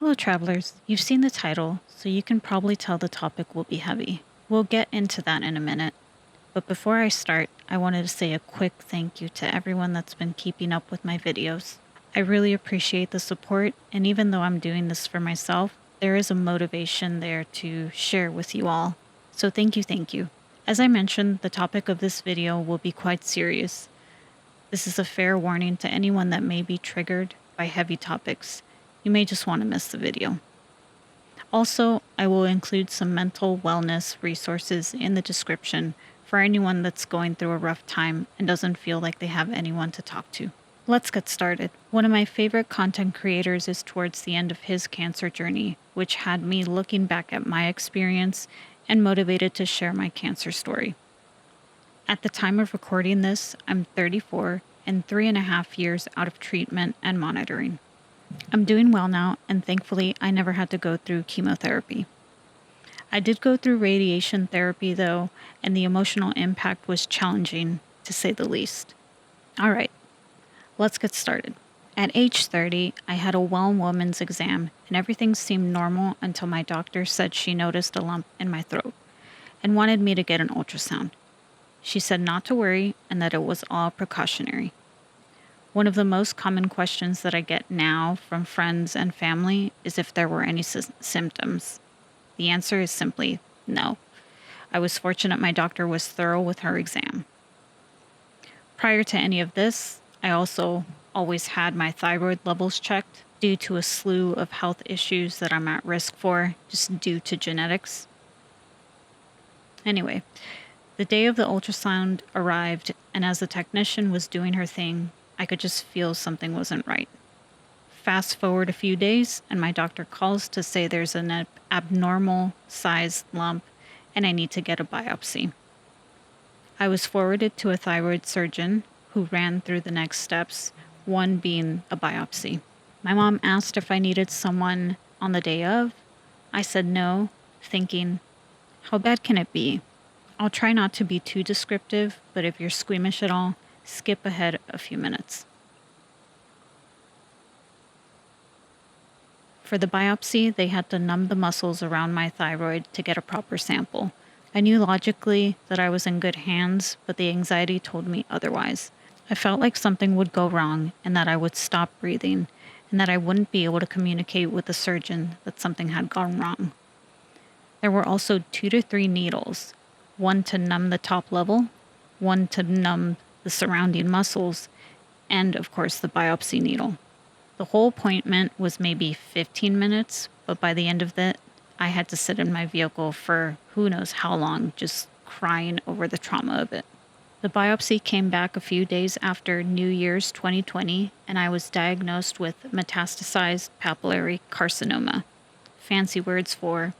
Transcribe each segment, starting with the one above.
Hello, travelers. You've seen the title, so you can probably tell the topic will be heavy. We'll get into that in a minute. But before I start, I wanted to say a quick thank you to everyone that's been keeping up with my videos. I really appreciate the support, and even though I'm doing this for myself, there is a motivation there to share with you all. So thank you, thank you. As I mentioned, the topic of this video will be quite serious. This is a fair warning to anyone that may be triggered by heavy topics. You may just want to miss the video. Also, I will include some mental wellness resources in the description for anyone that's going through a rough time and doesn't feel like they have anyone to talk to. Let's get started. One of my favorite content creators is towards the end of his cancer journey, which had me looking back at my experience and motivated to share my cancer story. At the time of recording this, I'm 34 and 3.5 years out of treatment and monitoring. I'm doing well now, and thankfully, I never had to go through chemotherapy. I did go through radiation therapy, though, and the emotional impact was challenging, to say the least. All right, let's get started. At age 30, I had a well woman's exam, and everything seemed normal until my doctor said she noticed a lump in my throat and wanted me to get an ultrasound. She said not to worry and that it was all precautionary. One of the most common questions that I get now from friends and family is if there were any symptoms. The answer is simply no. I was fortunate my doctor was thorough with her exam. Prior to any of this, I also always had my thyroid levels checked due to a slew of health issues that I'm at risk for, just due to genetics. Anyway, the day of the ultrasound arrived, and as the technician was doing her thing, I could just feel something wasn't right. Fast forward a few days, and my doctor calls to say there's an abnormal sized lump and I need to get a biopsy. I was forwarded to a thyroid surgeon who ran through the next steps, one being a biopsy. My mom asked if I needed someone on the day of. I said no, thinking, how bad can it be? I'll try not to be too descriptive, but if you're squeamish at all, skip ahead a few minutes. For the biopsy, they had to numb the muscles around my thyroid to get a proper sample. I knew logically that I was in good hands, but the anxiety told me otherwise. I felt like something would go wrong and that I would stop breathing and that I wouldn't be able to communicate with the surgeon that something had gone wrong. There were also 2 to 3 needles, one to numb the top level, one to numb the surrounding muscles, and of course the biopsy needle. The whole appointment was maybe 15 minutes, but by the end of it, I had to sit in my vehicle for who knows how long, just crying over the trauma of it. The biopsy came back a few days after New Year's 2020, and I was diagnosed with metastasized papillary carcinoma, fancy words for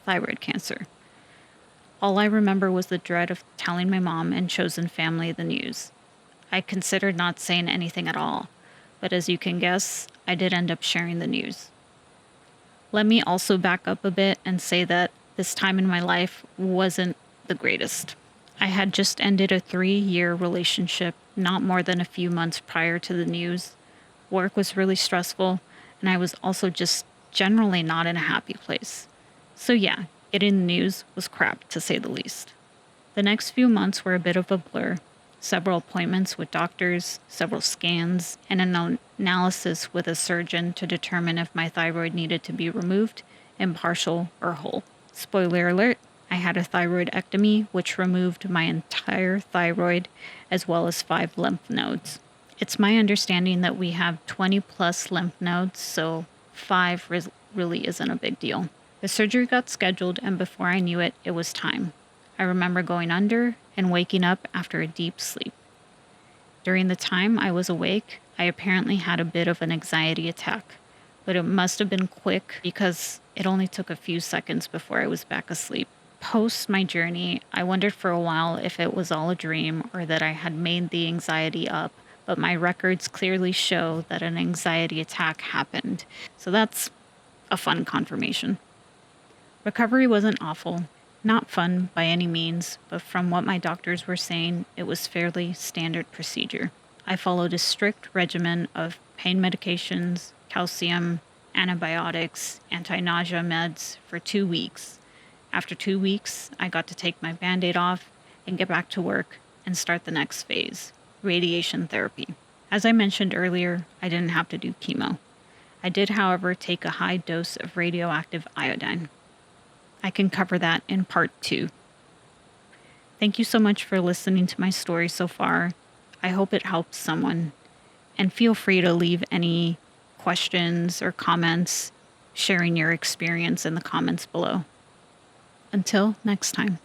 thyroid cancer. All I remember was the dread of telling my mom and chosen family the news. I considered not saying anything at all, but as you can guess, I did end up sharing the news. Let me also back up a bit and say that this time in my life wasn't the greatest. I had just ended a 3-year relationship not more than a few months prior to the news. Work was really stressful, and I was also just generally not in a happy place. So yeah, getting the news was crap, to say the least. The next few months were a bit of a blur. Several appointments with doctors, several scans, and an analysis with a surgeon to determine if my thyroid needed to be removed, impartial, or whole. Spoiler alert, I had a thyroidectomy, which removed my entire thyroid, as well as 5 lymph nodes. It's my understanding that we have 20 plus lymph nodes, so 5 really isn't a big deal. The surgery got scheduled, and before I knew it, it was time. I remember going under and waking up after a deep sleep. During the time I was awake, I apparently had a bit of an anxiety attack, but it must have been quick because it only took a few seconds before I was back asleep. Post my journey, I wondered for a while if it was all a dream or that I had made the anxiety up, but my records clearly show that an anxiety attack happened, so that's a fun confirmation. Recovery wasn't awful. Not fun by any means, but from what my doctors were saying, it was fairly standard procedure. I followed a strict regimen of pain medications, calcium, antibiotics, anti-nausea meds for 2 weeks. After 2 weeks, I got to take my Band-Aid off and get back to work and start the next phase, radiation therapy. As I mentioned earlier, I didn't have to do chemo. I did, however, take a high dose of radioactive iodine. I can cover that in part 2. Thank you so much for listening to my story so far. I hope it helps someone. And feel free to leave any questions or comments, sharing your experience in the comments below. Until next time.